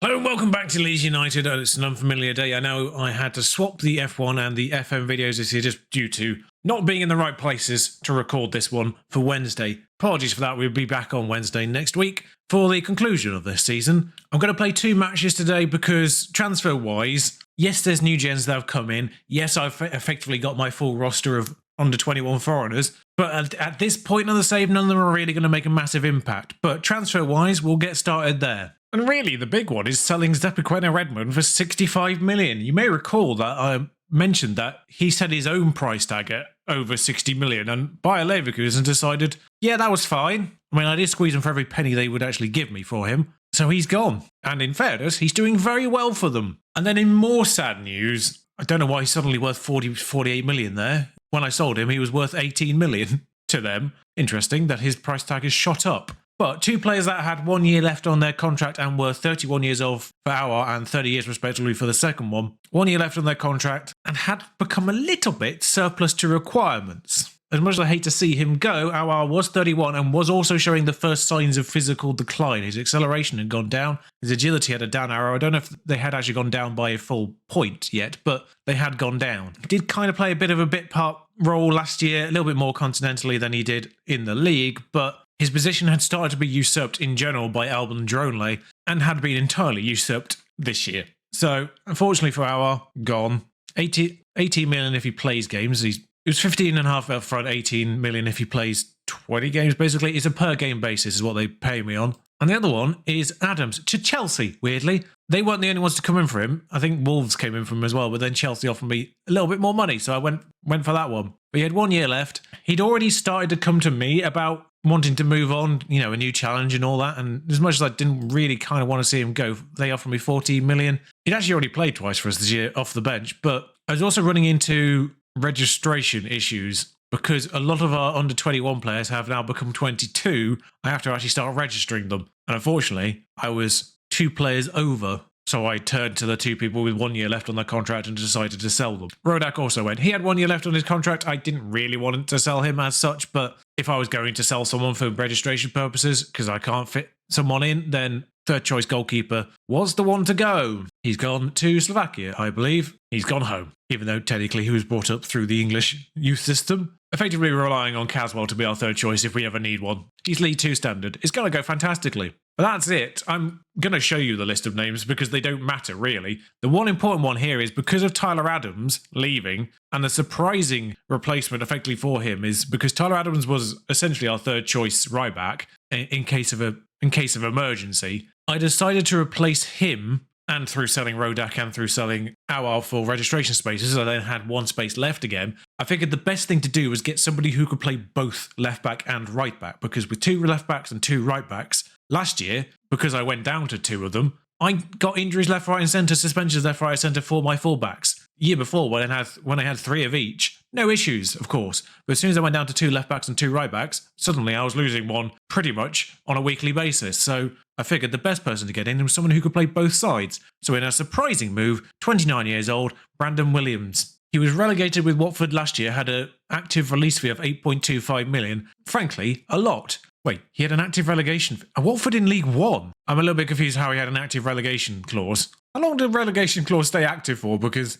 Hello and welcome back to Leeds United. It's an unfamiliar day. I know I had to swap the F1 and the FM videos this year just due to not being in the right places to record this one for Wednesday. Apologies for that. We'll be back on Wednesday next week for the conclusion of this season. I'm going to play two matches today because transfer-wise, yes, there's new gens that have come in. Yes, I've effectively got my full roster of under 21 foreigners. But at this point in the save, none of them are really going to make a massive impact. But transfer-wise, we'll get started there. And really, the big one is selling Zepequena Redmond for 65 million. You may recall that I mentioned that he set his own price tag at over 60 million, and Bayer Leverkusen decided, yeah, that was fine. I mean, I did squeeze him for every penny they would actually give me for him. So he's gone. And in fairness, he's doing very well for them. And then in more sad news, I don't know why he's suddenly worth 48 million there. When I sold him, he was worth 18 million to them. Interesting that his price tag has shot up. But two players that had 1 year left on their contract and were 31 years old for our and 30 years respectively for the second one. 1 year left on their contract and had become a little bit surplus to requirements. As much as I hate to see him go, Awar was 31 and was also showing the first signs of physical decline. His acceleration had gone down. His agility had a down arrow. I don't know if they had actually gone down by a full point yet, but they had gone down. He did kind of play a bit of a bit part role last year, a little bit more continentally than he did in the league, but his position had started to be usurped in general by Elland Droenhle and had been entirely usurped this year. So, unfortunately for Awar, gone. 18 million if he plays games. It was 15.5 up front, 18 million if he plays 20 games, basically. It's a per game basis is what they pay me on. And the other one is Adams to Chelsea, weirdly. They weren't the only ones to come in for him. I think Wolves came in for him as well, but then Chelsea offered me a little bit more money, so I went for that one. But he had 1 year left. He'd already started to come to me about wanting to move on, you know, a new challenge and all that. And as much as I didn't really kind of want to see him go, they offered me 14 million. He'd actually already played twice for us this year off the bench, but I was also running into registration issues because a lot of our under 21 players have now become 22. I have to actually start registering them. And unfortunately, I was 2 players over. So I turned to the 2 people with 1 year left on their contract and decided to sell them. Rodak also went. He had 1 year left on his contract. I didn't really want to sell him as such, but if I was going to sell someone for registration purposes, because I can't fit someone in, then third choice goalkeeper was the one to go. He's gone to Slovakia, I believe. He's gone home, even though technically he was brought up through the English youth system. Effectively relying on Caswell to be our third choice if we ever need one. He's League 2 standard. It's going to go fantastically. But that's it. I'm going to show you the list of names because they don't matter, really. The one important one here is because of Tyler Adams leaving, and the surprising replacement effectively for him is because Tyler Adams was essentially our third choice right back in case of emergency. I decided to replace him, and through selling Rodak and through selling Awar for registration spaces, I then had 1 space left again. I figured the best thing to do was get somebody who could play both left back and right back, because with 2 left backs and 2 right backs, last year, because I went down to 2 of them, I got injuries left, right and centre, suspensions left, right and centre for my fullbacks. Year before, when I had 3 of each, no issues, of course. But as soon as I went down to 2 left backs and 2 right backs, suddenly I was losing one pretty much on a weekly basis. So I figured the best person to get in was someone who could play both sides. So in a surprising move, 29 years old, Brandon Williams. He was relegated with Watford last year, had an active release fee of 8.25 million. Frankly, a lot. Wait, he had an active relegation. Watford in League 1? I'm a little bit confused how he had an active relegation clause. How long did relegation clause stay active for? Because,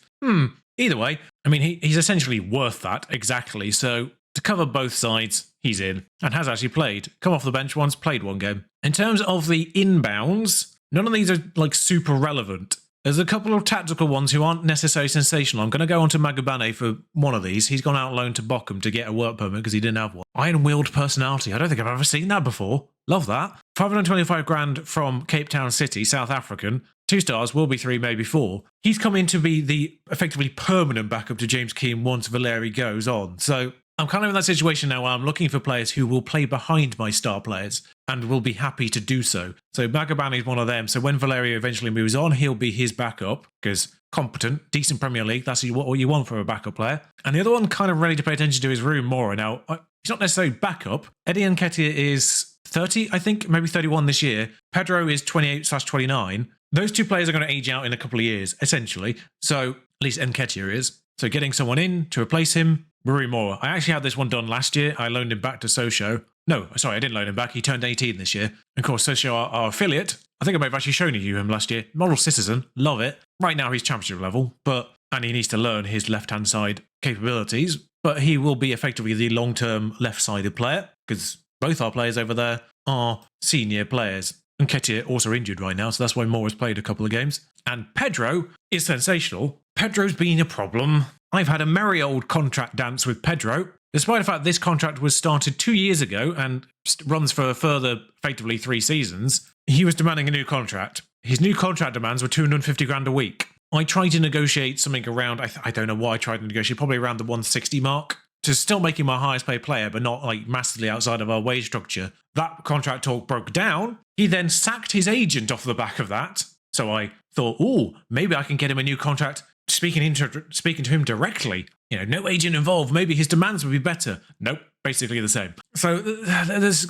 either way, I mean, he's essentially worth that, exactly. So, to cover both sides, he's in. And has actually played. Come off the bench once, played 1 game. In terms of the inbounds, none of these are, like, super relevant. There's a couple of tactical ones who aren't necessarily sensational. I'm going to go on to Magubane for one of these. He's gone out loan to Bochum to get a work permit because he didn't have one. Iron-willed personality. I don't think I've ever seen that before. Love that. 525 grand from Cape Town City, South African. 2 stars, will be 3, maybe 4. He's come in to be the effectively permanent backup to James Keane once Valeri goes on. So I'm kind of in that situation now where I'm looking for players who will play behind my star players and will be happy to do so. So Magubane is one of them. So when Valerio eventually moves on, he'll be his backup because competent, decent Premier League. That's what you want from a backup player. And the other one kind of ready to pay attention to is Room Mora. Now, he's not necessarily backup. Eddie Nketiah is 30, I think, maybe 31 this year. Pedro is 28/29. Those 2 players are going to age out in a couple of years, essentially. So at least Nketiah is. So getting someone in to replace him, Rui Mora. I actually had this one done last year. I loaned him back to Sochaux. No, sorry, I didn't loan him back. He turned 18 this year. Of course, Sochaux, our affiliate, I think I may have actually shown you him last year. Model citizen, love it. Right now he's championship level, and he needs to learn his left-hand side capabilities, but he will be effectively the long-term left-sided player, because both our players over there are senior players. And Nketiah also injured right now, so that's why Moore has played a couple of games. And Pedro is sensational. Pedro's been a problem. I've had a merry old contract dance with Pedro, despite the fact this contract was started 2 years ago and runs for a further, effectively 3 seasons. He was demanding a new contract. His new contract demands were 250 grand a week. I tried to negotiate something around, I don't know why I tried to negotiate, probably around the 160 mark, to still make him our highest paid player, but not like massively outside of our wage structure. That contract talk broke down. He then sacked his agent off the back of that. So I thought, maybe I can get him a new contract, speaking to him directly. No agent involved. Maybe his demands would be better. Nope, basically the same. So there's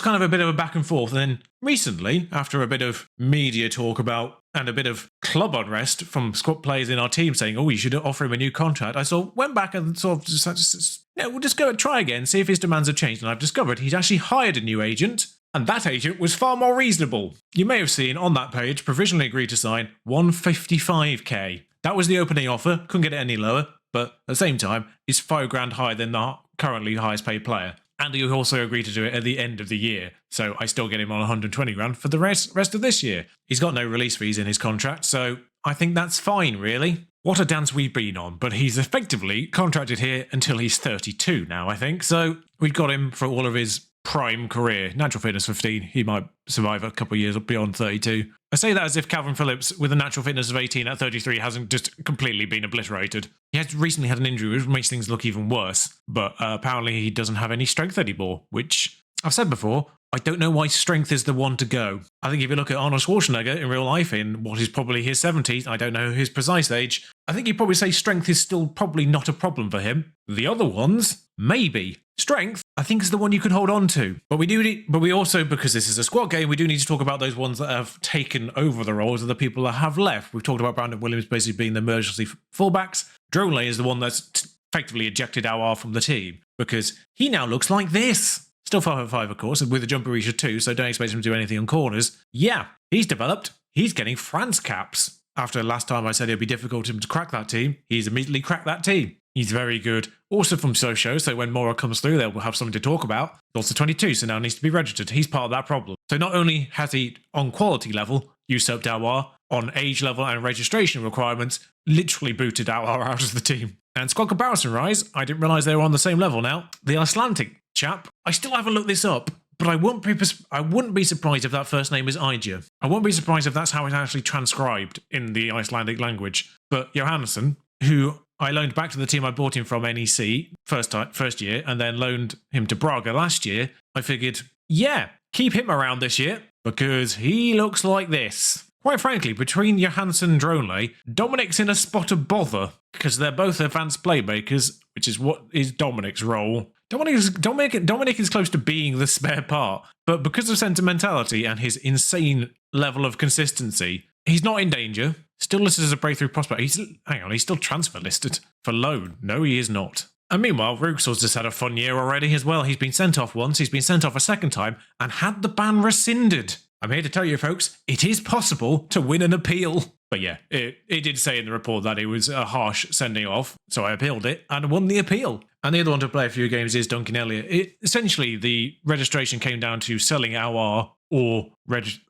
kind of a bit of a back and forth. And then recently, after a bit of media talk about and a bit of club unrest from squad players in our team saying, you should offer him a new contract, I went back and we'll just go and try again, see if his demands have changed. And I've discovered he's actually hired a new agent. And that agent was far more reasonable. You may have seen on that page, provisionally agreed to sign 155k. That was the opening offer, couldn't get it any lower, but at the same time, it's 5 grand higher than the currently highest paid player. And he also agreed to do it at the end of the year, so I still get him on 120 grand for the rest of this year. He's got no release fees in his contract, so I think that's fine, really. What a dance we've been on, but he's effectively contracted here until he's 32 now, I think, so we've got him for all of his prime career. Natural fitness 15, he might survive a couple of years beyond 32. I say that as if Calvin Phillips, with a natural fitness of 18 at 33, hasn't just completely been obliterated. He has recently had an injury, which makes things look even worse, but apparently he doesn't have any strength anymore, which I've said before, I don't know why strength is the one to go. I think if you look at Arnold Schwarzenegger in real life in what is probably his 70s, I don't know his precise age, I think you'd probably say strength is still probably not a problem for him. The other ones, maybe. Strength, I think, is the one you can hold on to. But we also, because this is a squad game, we do need to talk about those ones that have taken over the roles of the people that have left. We've talked about Brandon Williams basically being the emergency fullbacks. Droenhle is the one that's effectively ejected our from the team, because he now looks like this. Still 5'5", of course, with a jumper reach of 2, so don't expect him to do anything on corners. Yeah, he's developed. He's getting France caps. After last time I said it'd be difficult for him to crack that team, he's immediately cracked that team. He's very good. Also from Sochaux, so when Mora comes through, they'll have something to talk about. He's also 22, so now needs to be registered. He's part of that problem. So not only has he, on quality level, usurped Aouar, on age level and registration requirements, literally booted Aouar out of the team. And squad comparison rise, I didn't realise they were on the same level now. The Icelandic chap, I still haven't looked this up, but I wouldn't be surprised if that first name is Ija. I wouldn't be surprised if that's how it's actually transcribed in the Icelandic language. But Johannson, who I loaned back to the team I bought him from NEC first year, and then loaned him to Braga last year, I figured, yeah, keep him around this year, because he looks like this. Quite frankly, between Johannson and Droenhle, Dominic's in a spot of bother, because they're both advanced playmakers, which is what is Dominic's role. Dominic is close to being the spare part, but because of sentimentality and his insane level of consistency, he's not in danger. Still listed as a breakthrough prospect. He's still transfer listed for loan. No, he is not. And meanwhile, Ruxor's just had a fun year already as well. He's been sent off once, he's been sent off a second time, and had the ban rescinded. I'm here to tell you, folks, it is possible to win an appeal. But yeah, it did say in the report that it was a harsh sending off, so I appealed it and won the appeal. And the other one to play a few games is Duncan Elliott. Essentially, the registration came down to selling Aouar or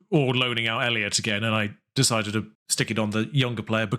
loaning out Elliott again, and I decided to stick it on the younger player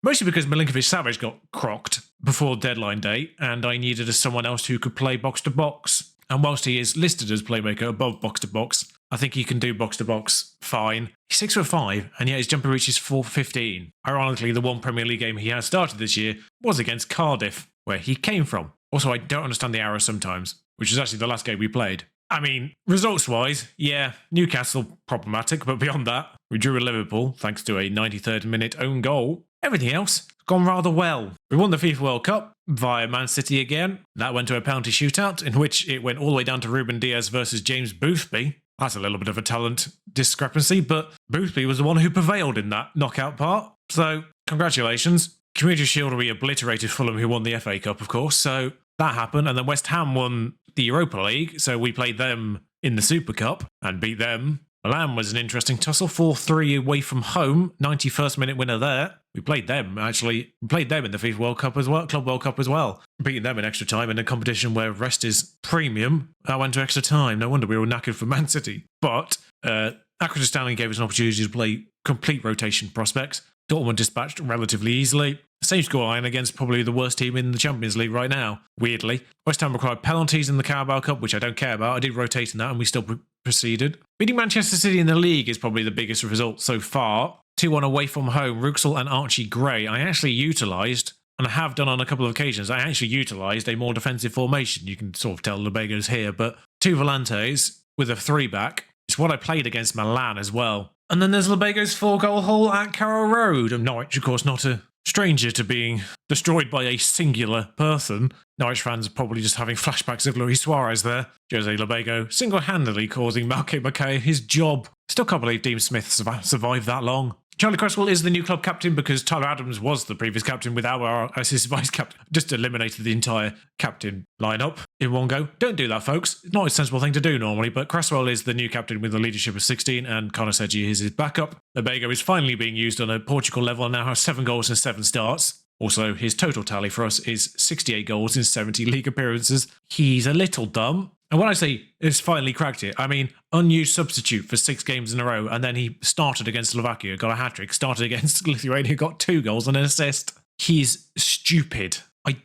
mostly because Milinkovic-Savic got crocked before deadline day, and I needed someone else who could play box-to-box. And whilst he is listed as playmaker above box-to-box, I think he can do box-to-box fine. He's 6'5", and yet his jumper reach is 4'15". Ironically, the one Premier League game he has started this year was against Cardiff, where he came from. Also, I don't understand the arrows sometimes, which is actually the last game we played. I mean, results-wise, yeah, Newcastle problematic, but beyond that, we drew with Liverpool thanks to a 93rd minute own goal. Everything else has gone rather well. We won the FIFA World Cup via Man City again. That went to a penalty shootout, in which it went all the way down to Ruben Diaz versus James Boothby. That's a little bit of a talent discrepancy, but Boothby was the one who prevailed in that knockout part. So, congratulations. Community Shield, we obliterated Fulham, who won the FA Cup, of course, so that happened. And then West Ham won the Europa League, so we played them in the Super Cup and beat them. Milan was an interesting tussle, 4-3 away from home, 91st minute winner there. We played them, actually. We played them in the FIFA World Cup as well, Club World Cup as well. Beating them in extra time in a competition where rest is premium. That went to extra time. No wonder we were knackered for Man City. But Accrington Stanley gave us an opportunity to play complete rotation prospects. Dortmund dispatched relatively easily. Same scoreline against probably the worst team in the Champions League right now, weirdly. West Ham required penalties in the Carabao Cup, which I don't care about. I did rotate in that and we still proceeded. Beating Manchester City in the league is probably the biggest result so far. 2-1 away from home, Ruxel and Archie Gray. I actually utilised, and I have done on a couple of occasions, I actually utilised a more defensive formation. You can sort of tell Lebego's here, but 2 volantes with a 3-back. It's what I played against Milan as well. And then there's Lebego's 4-goal haul at Carrow Road. And Norwich, of course, not a stranger to being destroyed by a singular person. Norwich fans are probably just having flashbacks of Luis Suarez there. Jose Lebego single-handedly causing Malky Mackay his job. Still can't believe Dean Smith survived that long. Charlie Cresswell is the new club captain because Tyler Adams was the previous captain without our assist vice captain. Just eliminated the entire captain lineup in one go. Don't do that, folks. It's not a sensible thing to do normally, but Cresswell is the new captain with the leadership of 16 and Conor Seji is his backup. Lebego is finally being used on a Portugal level and now has 7 goals and 7 starts. Also, his total tally for us is 68 goals in 70 league appearances. He's a little dumb. And when I say it's finally cracked it, I mean unused substitute for 6 games in a row, and then he started against Slovakia, got a hat-trick, started against Lithuania, got 2 goals and an assist. He's stupid. I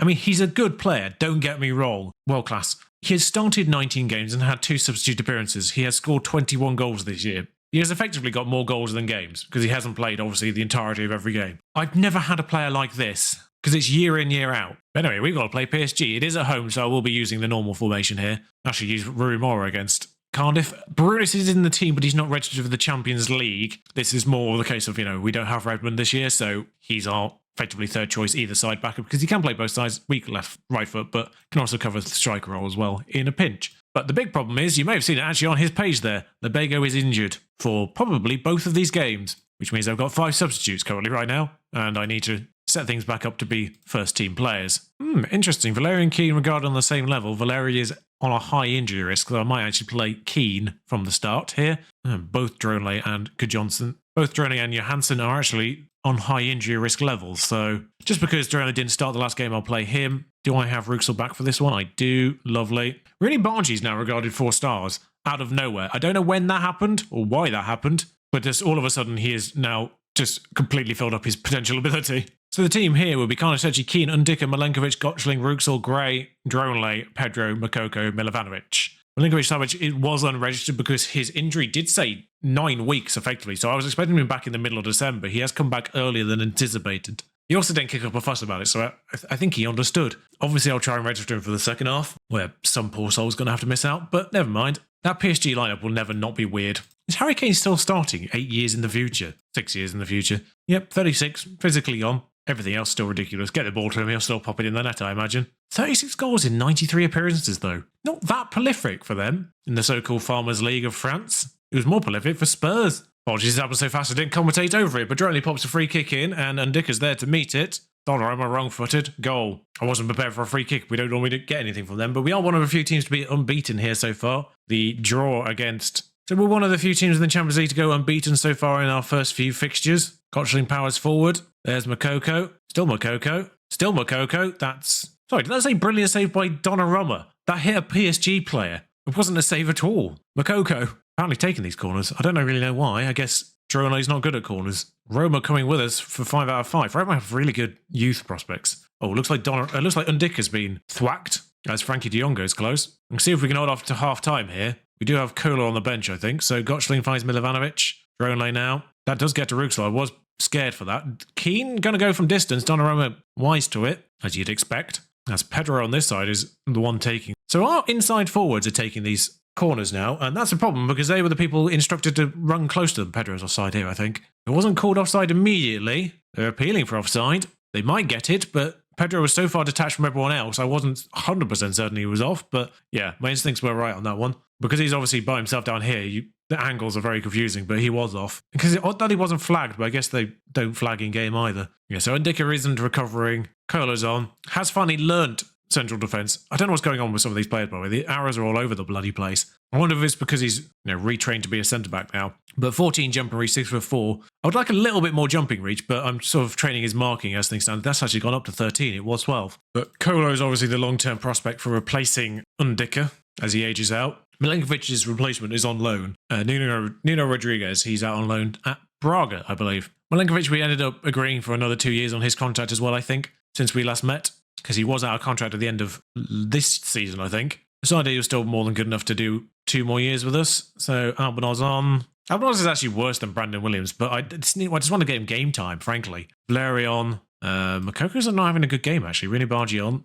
mean, he's a good player, don't get me wrong. World class. He has started 19 games and had 2 substitute appearances. He has scored 21 goals this year. He has effectively got more goals than games, because he hasn't played, obviously, the entirety of every game. I've never had a player like this, because it's year in, year out. But anyway, we've got to play PSG. It is at home, so I will be using the normal formation here. Actually, use Rui Moura against Cardiff. Brutus is in the team, but he's not registered for the Champions League. This is more the case of, we don't have Redmond this year, so he's our effectively third choice either side backup, because he can play both sides, weak left, right foot, but can also cover the striker role as well in a pinch. But the big problem is, you may have seen it actually on his page there, Lebego is injured for probably both of these games, which means I've got 5 substitutes currently right now, and I need to set things back up to be first-team players. Interesting. Valeri and Keane regarded on the same level. Valeri is on a high injury risk, so I might actually play Keane from the start here. Both Droenhle and Johannson, both Droenhle and Johannson are actually on high injury risk levels, so just because Droenhle didn't start the last game, I'll play him. Do I have Ruxel back for this one? I do. Lovely. Really, Bargie's now regarded 4 stars out of nowhere. I don't know when that happened or why that happened, but just all of a sudden he is now just completely filled up his potential ability. So the team here will be Karnashevsky, Keane, Undika, Milenkovic, Gottschling, Ruxel, Gray, Droenhle, Pedro, Makoko, Milovanovic. Milinkovic-Savic, it was unregistered because his injury did say 9 weeks effectively, so I was expecting him back in the middle of December. He has come back earlier than anticipated. He also didn't kick up a fuss about it, so I think he understood. Obviously, I'll try and register him for the second half, where some poor soul's going to have to miss out, but never mind. That PSG lineup will never not be weird. Is Harry Kane still starting 8 years in the future? 6 years in the future? Yep, 36, physically on. Everything else still ridiculous. Get the ball to him, he'll still pop it in the net, I imagine. 36 goals in 93 appearances, though. Not that prolific for them in the so-called Farmers League of France. It was more prolific for Spurs. Apologies, that was so fast I didn't commentate over it, but Droenhle pops a free kick in, and Undika's there to meet it. Donnarumma wrong-footed. Goal. I wasn't prepared for a free kick. We don't normally get anything from them, but we are one of a few teams to be unbeaten here so far. The draw against... So we're one of the few teams in the Champions League to go unbeaten so far in our first few fixtures. Gottschling powers forward. There's Makoko. Still Makoko. Still Makoko. That's... Sorry, did that say brilliant save by Donnarumma? That hit a PSG player. It wasn't a save at all. Makoko. Apparently taking these corners. I don't really know why. I guess Droenhle's not good at corners. Roma coming with us for 5 out of 5. Roma have really good youth prospects. Oh, looks like Undika's been thwacked as Frankie de Jong goes close. We'll see if we can hold off to half-time here. We do have Kohler on the bench, I think. So Gottschling finds Milovanovic. Droenhle now. That does get to Ruxel. I was scared for that. Keane going to go from distance. Donnarumma wise to it, as you'd expect. As Pedro on this side is the one taking. So our inside forwards are taking these corners now, and that's a problem because they were the people instructed to run close to them. Pedro's offside here, I think. It wasn't called offside immediately. They're appealing for offside. They might get it, but Pedro was so far detached from everyone else, I wasn't 100% certain he was off, but yeah, my instincts were right on that one. Because he's obviously by himself down here, the angles are very confusing, but he was off. Because odd that he wasn't flagged, but I guess they don't flag in game either. Yeah, so Undika isn't recovering. Kohler's on. Has finally learnt central defence. I don't know what's going on with some of these players, by the way. The arrows are all over the bloody place. I wonder if it's because he's retrained to be a centre-back now. But 14 jumping reach, 6'4". I would like a little bit more jumping reach, but I'm sort of training his marking as things stand. That's actually gone up to 13. It was 12. But Kolo is obviously the long-term prospect for replacing Undika as he ages out. Milenkovic's replacement is on loan. Nuno Rodriguez, he's out on loan at Braga, I believe. Milenkovic, we ended up agreeing for another 2 years on his contract as well, I think, since we last met, because he was out of contract at the end of this season, I think. So he was still more than good enough to do 2 more years with us. So Albanaz on. Albanaz is actually worse than Brandon Williams, but I just want to get him game time, frankly. Valeri on. Makoko's not having a good game, actually. Rini Bargi on.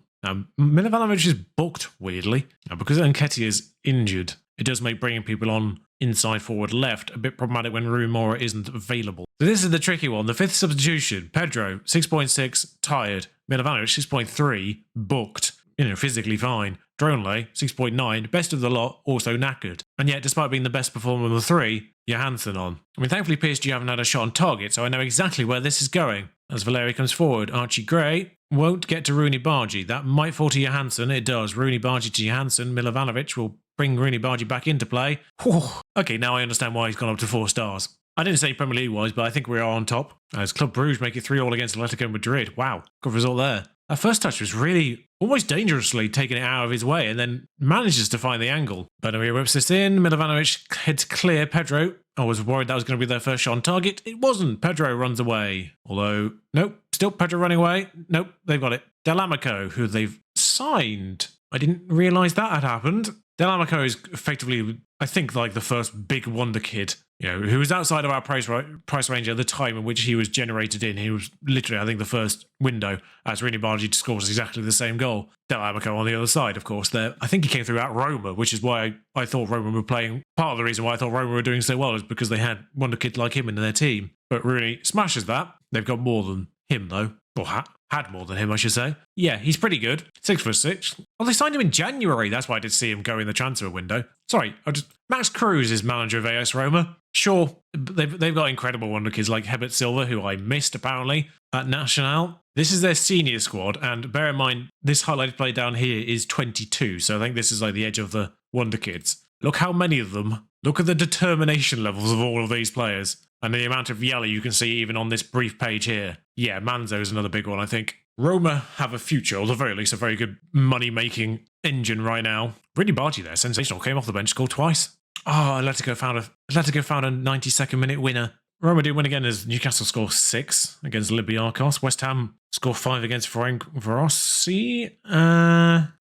Milovanovic is booked, weirdly. Because Nketiah is injured, it does make bringing people on inside, forward, left a bit problematic when Rui Mora isn't available. So this is the tricky one. The 5th substitution, Pedro, 6.6, tired. Milovanovic, 6.3, booked. Physically fine. Droenhle, 6.9, best of the lot, also knackered. And yet, despite being the best performer of the 3, Johannson on. Thankfully PSG haven't had a shot on target, so I know exactly where this is going. As Valeri comes forward, Archie Gray won't get to Rooney Bargi. That might fall to Johannson. It does. Rooney Bargi to Johannson. Milovanovic will bring Rooney Bargi back into play. Whew. Okay, now I understand why he's gone up to 4 stars. I didn't say Premier League-wise, but I think we are on top. As Club Brugge make it 3-3 against Atletico Madrid. Wow, good result there. That first touch was really almost dangerously taking it out of his way and then manages to find the angle. Benaria whips this in. Milovanovic heads clear. Pedro, I was worried that was going to be their first shot on target. It wasn't. Pedro runs away. Although, nope, still Pedro running away. Nope, they've got it. Delamico, who they've signed. I didn't realise that had happened. Delamico is effectively, I think, like the first big wonder kid, who was outside of our price range at the time in which he was generated in. He was literally, I think, the first window as Rooney Bargi scores exactly the same goal. Delamico on the other side, of course. There, I think he came through at Roma, which is why I thought Roma were playing. Part of the reason why I thought Roma were doing so well is because they had wonder kid like him in their team. But Rooney smashes that. They've got more than him, though. Or had more than him, I should say. Yeah, he's pretty good. 6'6". Well, they signed him in January. That's why I did see him go in the transfer window. Sorry, Max Cruz is manager of AS Roma. Sure, they've got incredible wonder kids like Herbert Silva, who I missed apparently at Nacional. This is their senior squad, and bear in mind, this highlighted play down here is 22, so I think this is like the edge of the wonder kids. Look how many of them. Look at the determination levels of all of these players. And the amount of yellow you can see even on this brief page here. Yeah, Manzo is another big one, I think. Roma have a future, or at the very least a very good money-making engine right now. Really Bargi there, sensational. Came off the bench, scored twice. Oh, Atletico found a 92nd minute winner. Roma do win again as Newcastle score 6 against Olympiacos. West Ham score 5 against Verossi.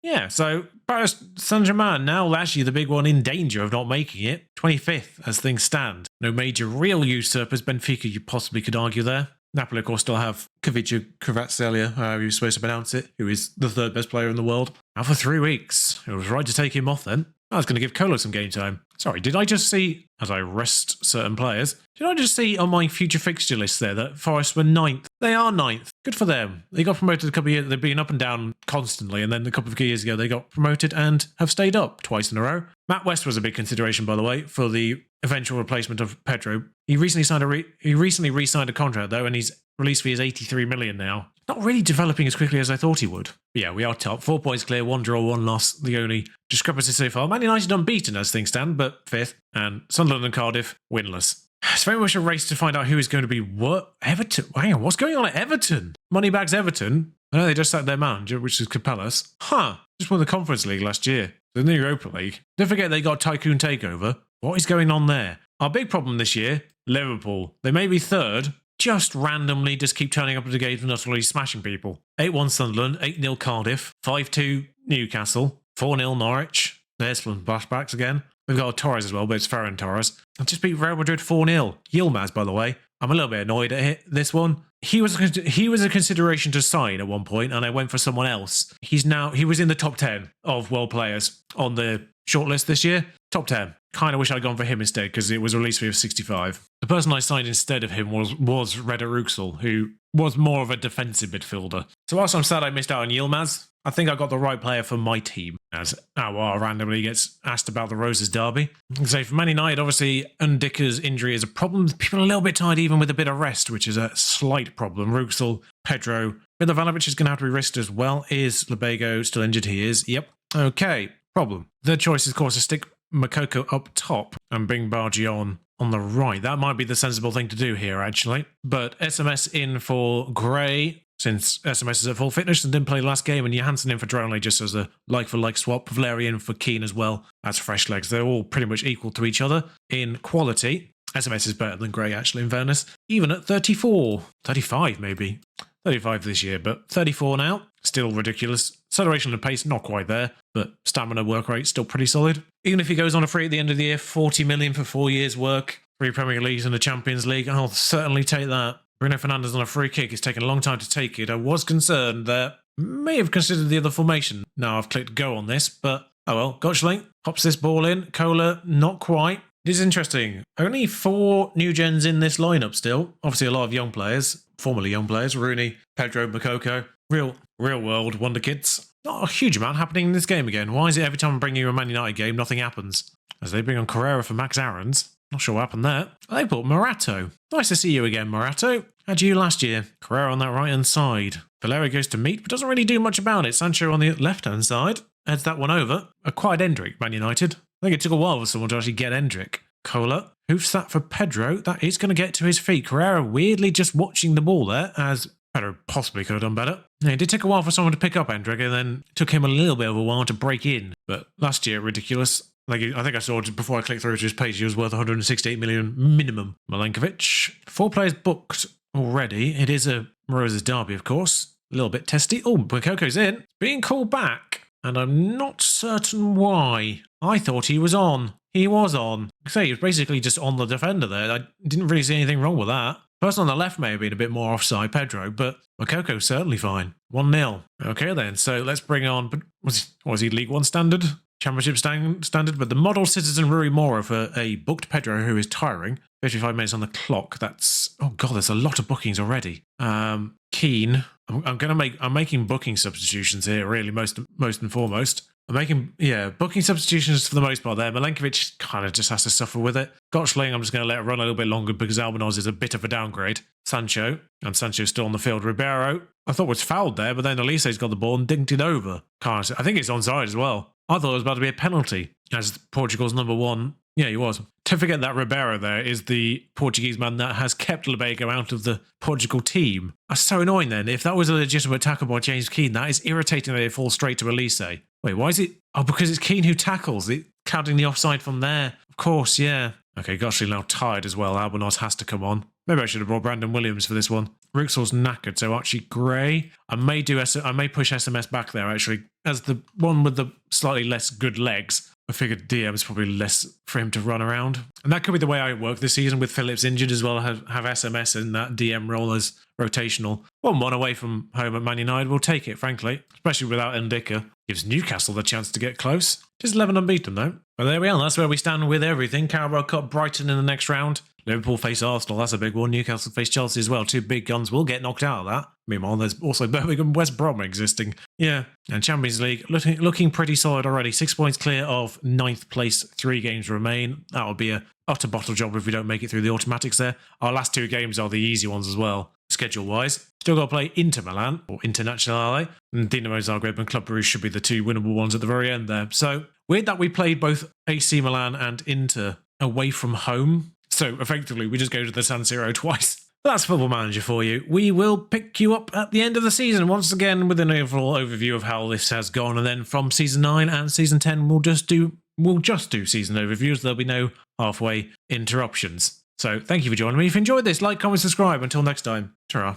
Yeah, so Paris Saint-Germain now actually the big one in danger of not making it. 25th as things stand. No major real usurpers. Benfica, you possibly could argue there. Napoli, of course, still have Kavica Kvaratskhelia, however you're supposed to pronounce it, who is the 3rd best player in the world. Out for 3 weeks. It was right to take him off then. I was going to give Kolo some game time. Sorry, did I just see, as I rest certain players, did I just see on my future fixture list there that Forest were 9th? They are 9th. Good for them. They got promoted a couple of years. They've been up and down constantly, and then a couple of years ago they got promoted and have stayed up twice in a row. Matt West was a big consideration, by the way, for the eventual replacement of Pedro. He recently re-signed a contract, though, and his release fee is 83 million now. Not really developing as quickly as I thought he would. But yeah, we are top. 4 points clear, 1 draw, 1 loss. The only discrepancy so far. Man United unbeaten as things stand, but 5th. And Sunderland and Cardiff winless. It's very much a race to find out who is going to be what. Everton. Hang on, what's going on at Everton? Moneybags Everton. I know they just sacked their manager, which is Capellas. Just won the Conference League last year. The new Europa League. Don't forget they got Tycoon Takeover. What is going on there? Our big problem this year, Liverpool. They may be 3rd. Just randomly just keep turning up at the games and utterly smashing people. 8-1 Sunderland, 8-0 Cardiff, 5-2 Newcastle, 4-0 Norwich. There's some flashbacks again. We've got Torres as well, but it's Ferran Torres. I just beat Real Madrid 4-0. Yilmaz, by the way. I'm a little bit annoyed at this one. He was a consideration to sign at one point, and I went for someone else. He was in the top 10 of world players on the shortlist this year. Top 10. Kind of wish I'd gone for him instead because it was a release fee of 65. The person I signed instead of him was Reda Ruxel, who was more of a defensive midfielder. So whilst I'm sad I missed out on Yilmaz, I think I got the right player for my team, as Awar randomly gets asked about the Roses derby. So for Man United, obviously, Ndika's injury is a problem. People are a little bit tired even with a bit of rest, which is a slight problem. Ruxel, Pedro, Milovanovic is going to have to be risked as well. Is Lebego still injured? He is. Yep. Okay. Problem. The choice is, of course, to stick Makoko up top and bring Bargi on the right. That might be the sensible thing to do here, actually. But SMS in for Gray, since SMS is at full fitness and didn't play last game, and Johannson in for Droenhle just as a like-for-like swap. Valeria in for Keane as well as fresh legs. They're all pretty much equal to each other in quality. SMS is better than Gray, actually, in fairness. Even at 34. 35, maybe. 35 this year, but 34 now. Still ridiculous. Acceleration and pace, not quite there, but stamina work rate, still pretty solid. Even if he goes on a free at the end of the year, 40 million for 4 years' work. 3 Premier Leagues and a Champions League, I'll certainly take that. Bruno Fernandes on a free kick. It's taken a long time to take it. I was concerned that may have considered the other formation. Now I've clicked go on this, but oh well. Gotchling pops this ball in. Kohler, not quite. It is interesting. Only 4 new gens in this lineup still. Obviously a lot of young players, formerly young players. Rooney, Pedro, Makoko. Real world wonder kids. Not a huge amount happening in this game again. Why is it every time I bring you a Man United game, nothing happens? As they bring on Carrera for Max Aarons. Not sure what happened there. They brought Morato. Nice to see you again, Morato. How'd you last year? Carrera on that right-hand side. Valeria goes to meet, but doesn't really do much about it. Sancho on the left-hand side. Heads that one over. Acquired Endrick, Man United. I think it took a while for someone to actually get Endrick. Kohler. Hoofs that for Pedro. That is going to get to his feet. Carrera weirdly just watching the ball there, as Pedro possibly could have done better. Yeah, it did take a while for someone to pick up Endrick, and then it took him a little bit of a while to break in. But last year, ridiculous. Like, I think I saw just before I clicked through to his page, he was worth 168 million minimum. Milenkovic. 4 players booked already. It is a Rose's derby, of course. A little bit testy. Oh, Makoko's in. Being called back. And I'm not certain why. I thought he was on. He was on. I say, he was basically just on the defender there. I didn't really see anything wrong with that. Person on the left may have been a bit more offside, Pedro, but Makoko's certainly fine. 1-0. Okay then, so let's bring on... But was he League One standard? Championship standard? But the model citizen Rui Mora for a booked Pedro who is tiring. 55 minutes on the clock. That's... Oh god, there's a lot of bookings already. Keane. I'm making booking substitutions here, really, most and foremost. I'm making, booking substitutions for the most part there. Milenkovic kind of just has to suffer with it. Gotchling, I'm just going to let it run a little bit longer because Albanos is a bit of a downgrade. Sancho, and Sancho's still on the field. Ribeiro, I thought was fouled there, but then Elise's got the ball and dinked it over. I think it's onside as well. I thought it was about to be a penalty as Portugal's number 1. Yeah, he was. Don't forget that Ribeiro there is the Portuguese man that has kept Lebego out of the Portugal team. That's so annoying then. If that was a legitimate tackle by James Keane, that is irritating that it falls straight to Elise. Wait, why is it? Oh, because it's Keane who tackles. Counting the offside from there. Of course, yeah. Okay, Gosling now tired as well. Albanos has to come on. Maybe I should have brought Brandon Williams for this one. Ruxell's knackered, so Archie Gray. I may push SMS back there, actually. As the one with the slightly less good legs, I figured DM is probably less for him to run around. And that could be the way I work this season with Phillips injured as well. Have SMS in that DM role as rotational. 1-1 away from home at Man United. We'll take it, frankly. Especially without Ndicka. Gives Newcastle the chance to get close. Just 11 unbeaten, though. Well, there we are. That's where we stand with everything. Carabao Cup, Brighton in the next round. Liverpool face Arsenal. That's a big one. Newcastle face Chelsea as well. 2 big guns will get knocked out of that. Meanwhile, there's also Birmingham West Brom existing. Yeah. And Champions League looking pretty solid already. 6 points clear of 9th place. 3 games remain. That would be a utter bottle job if we don't make it through the automatics there. Our last 2 games are the easy ones as well, schedule-wise. Still got to play Inter Milan, or Internazionale, and Dinamo Zagreb and Club Brugge should be the 2 winnable ones at the very end there. So, weird that we played both AC Milan and Inter away from home. So, effectively, we just go to the San Siro twice. That's Football Manager for you. We will pick you up at the end of the season once again with an overall overview of how this has gone, and then from Season 9 and Season 10, we'll just do season overviews. There'll be no halfway interruptions. So, thank you for joining me. If you enjoyed this, like, comment, subscribe. Until next time, ta-ra.